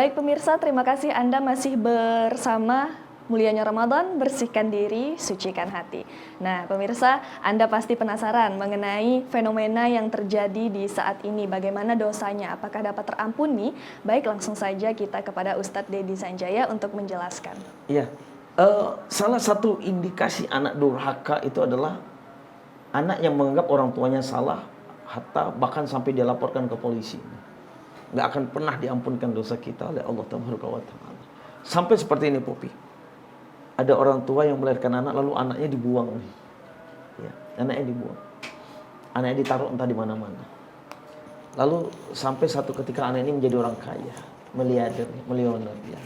Baik pemirsa, terima kasih Anda masih bersama Mulianya Ramadan, bersihkan diri, sucikan hati. Nah pemirsa, Anda pasti penasaran mengenai fenomena yang terjadi di saat ini. Bagaimana dosanya? Apakah dapat terampuni? Baik, langsung saja kita kepada Ustadz Dedi Sanjaya untuk menjelaskan. Iya, salah satu indikasi anak durhaka itu adalah anak yang menganggap orang tuanya salah, hatta bahkan sampai dia laporkan ke polisi. Nggak akan pernah diampunkan dosa kita oleh Allah Taala. Sampai seperti ini, Popi. Ada orang tua yang melahirkan anak, lalu anaknya dibuang. Ya, anaknya dibuang. Anaknya ditaruh entah di mana-mana. Lalu sampai satu ketika anak ini menjadi orang kaya, miliarder, milioner, ya.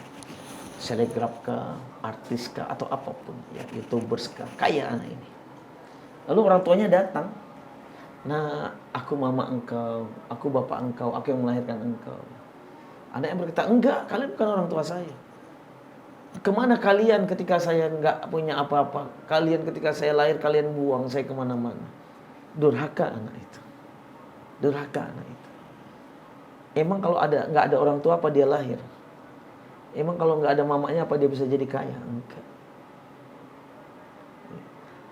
Selebgram kah, artis kah, atau apapun, ya, YouTubers kah, kaya anak ini. Lalu orang tuanya datang. Nah, aku mama engkau, aku bapak engkau, aku yang melahirkan engkau. Anaknya berkata, enggak, kalian bukan orang tua saya. Kemana kalian ketika saya enggak punya apa-apa? Kalian ketika saya lahir, kalian buang saya kemana-mana. Durhaka anak itu. Durhaka anak itu. Emang kalau nggak ada orang tua apa dia lahir? Emang kalau nggak ada mamanya apa dia bisa jadi kaya? Enggak.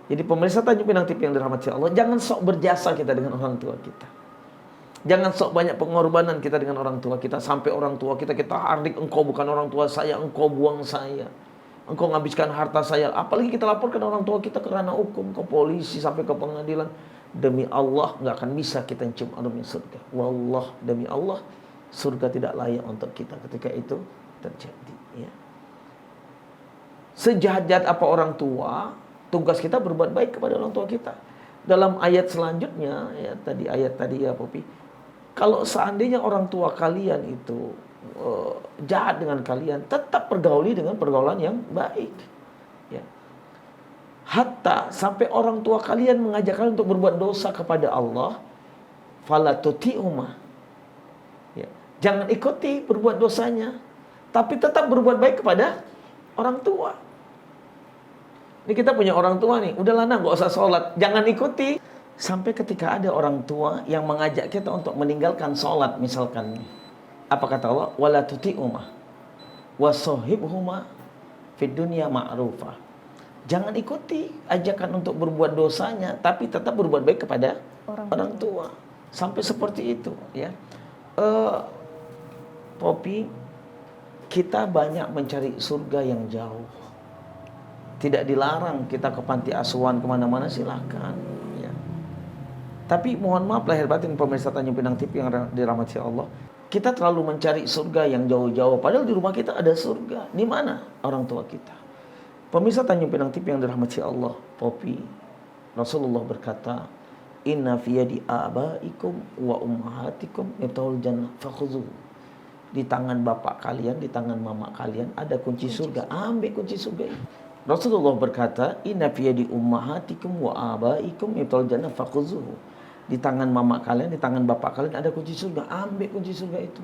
Jadi pemirsa Tanjung Pinang TV yang dirahmati Allah, jangan sok berjasa kita dengan orang tua kita. Jangan sok banyak pengorbanan kita dengan orang tua kita. Sampai orang tua kita hardik, engkau bukan orang tua saya, engkau buang saya, engkau menghabiskan harta saya. Apalagi kita laporkan orang tua kita ke ranah hukum, ke polisi, sampai ke pengadilan. Demi Allah nggak akan bisa kita cium aromanya surga. Wallah, demi Allah, surga tidak layak untuk kita ketika itu terjadi, ya. Sejahat-jahat apa orang tua, tugas kita berbuat baik kepada orang tua kita. Dalam ayat selanjutnya, ya ayat tadi ya Popi, kalau seandainya orang tua kalian itu jahat dengan kalian, tetap pergauli dengan pergaulan yang baik, ya. Hatta sampai orang tua kalian mengajak kalian untuk berbuat dosa kepada Allah, fala tuti'uma, ya. Jangan ikuti berbuat dosanya, tapi tetap berbuat baik kepada orang tua. Ini kita punya orang tua nih, udahlah nah, nggak usah sholat, jangan ikuti. Sampai ketika ada orang tua yang mengajak kita untuk meninggalkan sholat, misalkan, apa kata Allah? Wala tuti'uma wasahibhuma fid dunya ma'rufa. Jangan ikuti ajakan untuk berbuat dosanya, tapi tetap berbuat baik kepada orang tua. Sampai seperti itu, ya. Popi, kita banyak mencari surga yang jauh. Tidak dilarang kita ke panti asuhan kemana-mana, silakan, ya. Tapi mohon maaf lahir batin pemirsa Tanjung Pinang TV yang dirahmati Allah, kita terlalu mencari surga yang jauh-jauh, padahal di rumah kita ada surga. Di mana orang tua kita? Pemirsa Tanjung Pinang TV yang dirahmati Allah, Popi, Rasulullah berkata, inna fi yadi abaikum wa ummahatikum miftaul jannah fakhudhuhu. Di tangan bapak kalian, di tangan mama kalian ada kunci surga. Ambil kunci surga ini. Rasulullah berkata, inna fi yadi ummahatikum wa abaikum miftaul jannah fakhudhuhu. Di tangan mama kalian, di tangan bapak kalian ada kunci surga. Ambil kunci surga itu.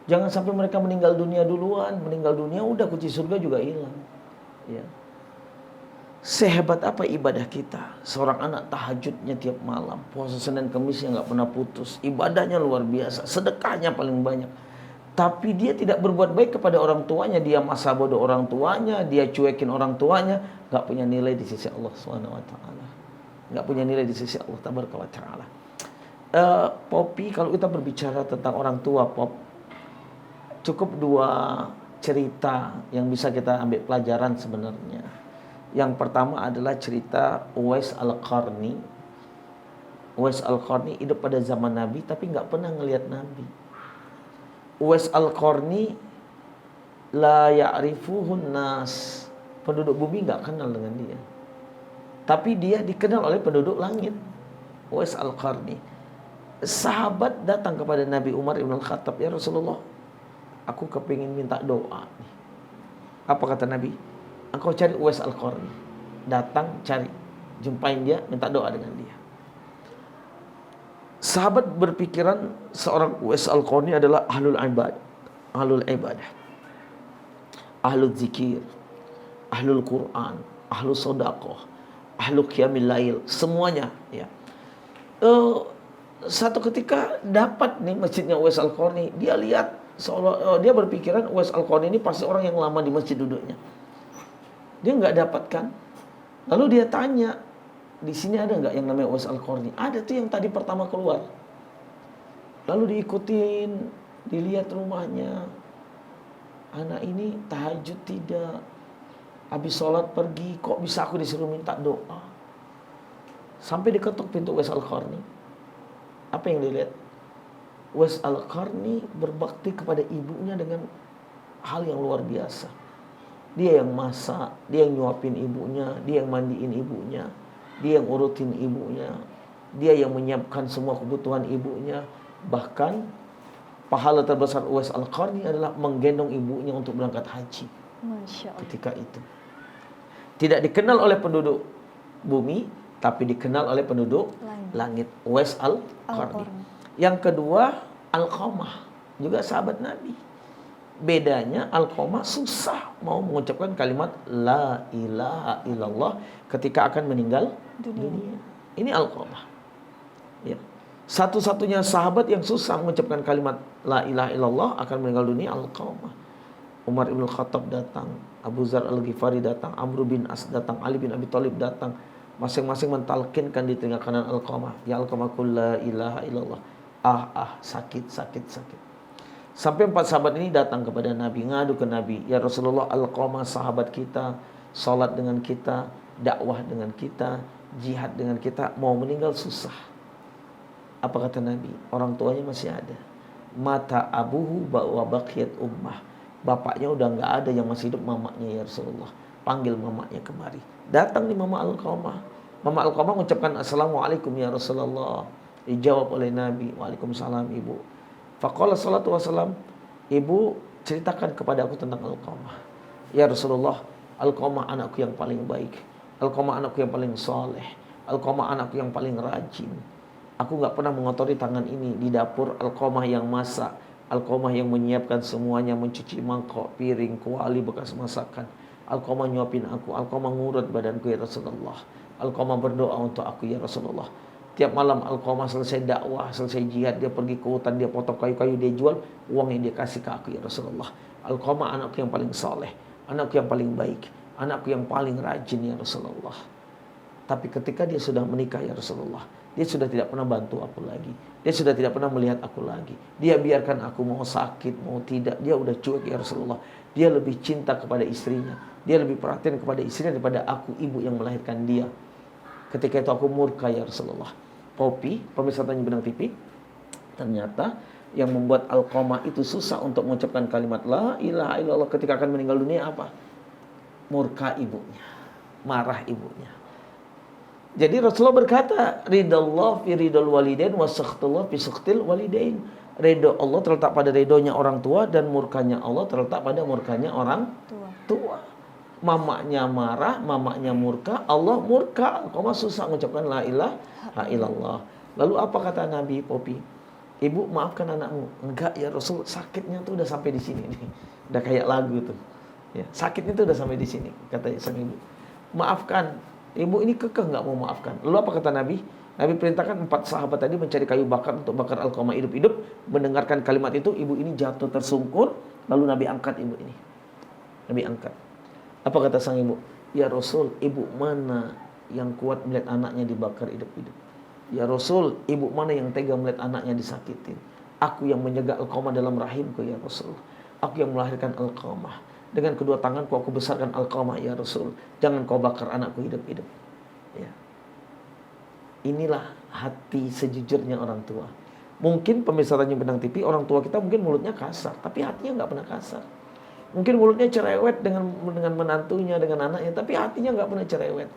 Jangan sampai mereka meninggal dunia duluan. Meninggal dunia udah kunci surga juga hilang, ya. Sehebat apa ibadah kita? Seorang anak tahajudnya tiap malam, puasa Senin Kamis yang nggak pernah putus, ibadahnya luar biasa, sedekahnya paling banyak. Tapi dia tidak berbuat baik kepada orang tuanya, dia masa bodoh orang tuanya, dia cuekin orang tuanya, nggak punya nilai di sisi Allah SWT. Nggak punya nilai di sisi Allah Taala. Popi, kalau kita berbicara tentang orang tua, Pop, cukup dua cerita yang bisa kita ambil pelajaran sebenarnya. Yang pertama adalah cerita Uwais Al-Qarni. Uwais Al-Qarni hidup pada zaman Nabi tapi nggak pernah ngelihat Nabi. Uwais Al-Qarni la ya'rifuhun nas. Penduduk bumi nggak kenal dengan dia. Tapi dia dikenal oleh penduduk langit. Uwais Al-Qarni. Sahabat datang kepada Nabi Umar Ibn Al-Khattab, ya Rasulullah, aku kepingin minta doa nih. Apa kata Nabi? Engkau cari Uwais Al-Qarni. Datang, cari. Jumpain dia, minta doa dengan dia. Sahabat berpikiran seorang Uwais Al-Qarni adalah ahlul ibadah, ahlul zikir, ahlul Quran, ahlul sodakoh, ahlul qiyamil lail, semuanya, ya. Satu ketika dapat nih masjidnya Uwais Al-Qarni, dia lihat Seolah dia berpikiran Uwais Al-Qarni ini pasti orang yang lama di masjid duduknya. Dia nggak dapatkan. Lalu dia tanya, di sini ada nggak yang namanya Uwais Al-Qarni? Ada tuh yang tadi pertama keluar. Lalu diikutin, dilihat rumahnya. Anak ini tahajud tidak. Habis sholat pergi, kok bisa aku disuruh minta doa? Sampai diketuk pintu Uwais Al-Qarni. Apa yang dilihat? Uwais Al-Qarni berbakti kepada ibunya dengan hal yang luar biasa. Dia yang masak, dia yang nyuapin ibunya, dia yang mandiin ibunya, dia yang urutin ibunya, dia yang menyiapkan semua kebutuhan ibunya. Bahkan pahala terbesar Uwais Al-Qarni adalah menggendong ibunya untuk berangkat haji. Masya Allah. Ketika itu tidak dikenal oleh penduduk bumi, tapi dikenal oleh penduduk langit. Uwais Al-Qarni. Yang kedua, Alqamah, juga sahabat Nabi. Bedanya Alqamah susah mau mengucapkan kalimat la ilaha illallah ketika akan meninggal dunia. Ini Alqamah. Ya. Satu-satunya sahabat yang susah mengucapkan kalimat la ilaha illallah akan meninggal dunia Alqamah. Umar ibn Khattab datang, Abu Dzar Al-Ghifari datang, Amr bin As datang, Ali bin Abi Thalib datang. Masing-masing mentalkinkan di telinga kanan Alqamah, ya Alqamah qul la ilaha illallah. Sakit. Sampai 4 sahabat ini datang kepada Nabi, ngadu ke Nabi, ya Rasulullah, Alqamah sahabat kita, salat dengan kita, dakwah dengan kita, jihad dengan kita, mau meninggal susah. Apa kata Nabi? Orang tuanya masih ada. Mata abuhu wa baqiyat ummah. Bapaknya udah nggak ada, yang masih hidup mamanya ya Rasulullah. Panggil mamanya kemari. Datang nih Mama Alqamah. Mama Alqamah mengucapkan assalamualaikum ya Rasulullah. Dijawab oleh Nabi, waalaikumsalam ibu. Faqala salatu wassalam, ibu ceritakan kepada aku tentang Alqamah. Ya Rasulullah, Alqamah anakku yang paling baik. Alqamah anakku yang paling soleh. Alqamah anakku yang paling rajin. Aku gak pernah mengotori tangan ini di dapur. Alqamah yang masak, Alqamah yang menyiapkan semuanya, mencuci mangkok, piring, kuali bekas masakan. Alqamah nyuapin aku, Alqamah ngurut badanku ya Rasulullah. Alqamah berdoa untuk aku ya Rasulullah. Tiap malam Alqamah selesai dakwah, selesai jihad, dia pergi ke hutan, dia potong kayu-kayu, dia jual, uangnya dia kasih ke aku ya Rasulullah. Alqamah anakku yang paling soleh, anakku yang paling baik, anakku yang paling rajin ya Rasulullah. Tapi ketika dia sudah menikah ya Rasulullah, dia sudah tidak pernah bantu aku lagi. Dia sudah tidak pernah melihat aku lagi. Dia biarkan aku mau sakit, mau tidak, dia udah cuek ya Rasulullah. Dia lebih cinta kepada istrinya, dia lebih perhatian kepada istrinya daripada aku, ibu yang melahirkan dia. Ketika itu aku murka ya Rasulullah. Kopi, pemirsa Tanya Benang TV, ternyata yang membuat Alqamah itu susah untuk mengucapkan kalimat la ilaha illallah ketika akan meninggal dunia apa? Murka ibunya, marah ibunya. Jadi Rasulullah berkata, ridallah fi ridal walidain wa sakhtullah fi sakhtil walidain. Ridho Allah terletak pada ridhonya orang tua, dan murkanya Allah terletak pada murkanya orang tua. Mamanya marah, mamanya murka, Allah murka. Alqamah susah mengucapkan la ilaha illallah. Lalu apa kata Nabi Popi? Ibu maafkan anakmu. Enggak ya Rasul, sakitnya tuh udah sampai di sini nih. Udah kayak lagu tuh. Ya, sakitnya tuh udah sampai di sini, kata sang ibu. Maafkan. Ibu ini kekeh nggak mau maafkan. Lalu apa kata Nabi? Nabi perintahkan 4 sahabat tadi mencari kayu bakar untuk bakar Alqamah hidup-hidup. Mendengarkan kalimat itu, ibu ini jatuh tersungkur. Lalu Nabi angkat ibu ini. Nabi angkat. Apa kata sang ibu? Ya Rasul, ibu mana yang kuat melihat anaknya dibakar hidup-hidup? Ya Rasul, ibu mana yang tega melihat anaknya disakitin? Aku yang menjaga Alqamah dalam rahimku ya Rasul. Aku yang melahirkan Alqamah. Dengan kedua tanganku aku besarkan Alqamah ya Rasul. Jangan kau bakar anakku hidup-hidup. Ya. Inilah hati sejujurnya orang tua. Mungkin pemirsa Tanjung Pinang TV, orang tua kita mungkin mulutnya kasar, tapi hatinya nggak pernah kasar. Mungkin mulutnya cerewet dengan menantunya, dengan anaknya, tapi hatinya nggak pernah cerewet.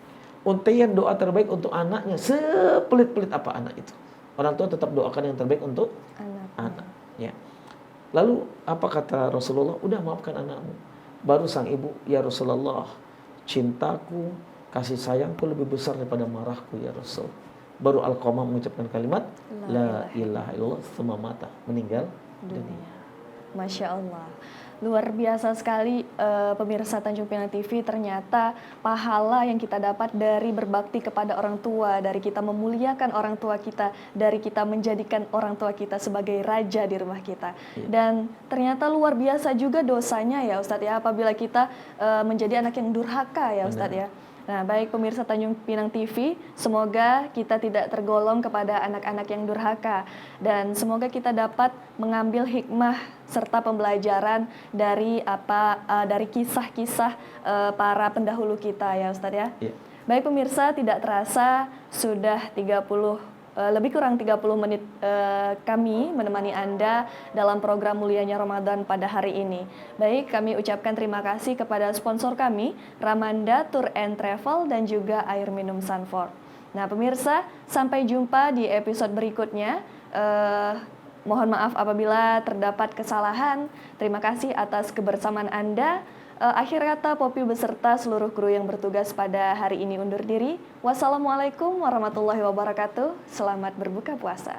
Untaian doa terbaik untuk anaknya, sepelit-pelit apa anak itu, orang tua tetap doakan yang terbaik untuk anak. Ya. Lalu apa kata Rasulullah? Udah maafkan anakmu. Baru sang ibu, ya Rasulullah, cintaku, kasih sayangku lebih besar daripada marahku ya Rasul. Baru Alqamah mengucapkan kalimat la ilaha illallah, semua mata meninggal dunia. Masya Allah. Luar biasa sekali pemirsa Tanjung Pinang TV, ternyata pahala yang kita dapat dari berbakti kepada orang tua, dari kita memuliakan orang tua kita, dari kita menjadikan orang tua kita sebagai raja di rumah kita. Dan ternyata luar biasa juga dosanya ya Ustadz ya, apabila kita menjadi anak yang durhaka ya Ustadz ya. Nah, baik pemirsa Tanjung Pinang TV, semoga kita tidak tergolong kepada anak-anak yang durhaka dan semoga kita dapat mengambil hikmah serta pembelajaran dari dari kisah-kisah para pendahulu kita ya Ustadz ya. Iya. Baik pemirsa, tidak terasa sudah lebih kurang 30 menit kami menemani Anda dalam program Mulianya Ramadan pada hari ini. Baik, kami ucapkan terima kasih kepada sponsor kami, Ramanda Tour and Travel dan juga air minum Sanford. Nah pemirsa, sampai jumpa di episode berikutnya. Mohon maaf apabila terdapat kesalahan. Terima kasih atas kebersamaan Anda. Akhir kata, Popi beserta seluruh kru yang bertugas pada hari ini undur diri. Wassalamualaikum warahmatullahi wabarakatuh. Selamat berbuka puasa.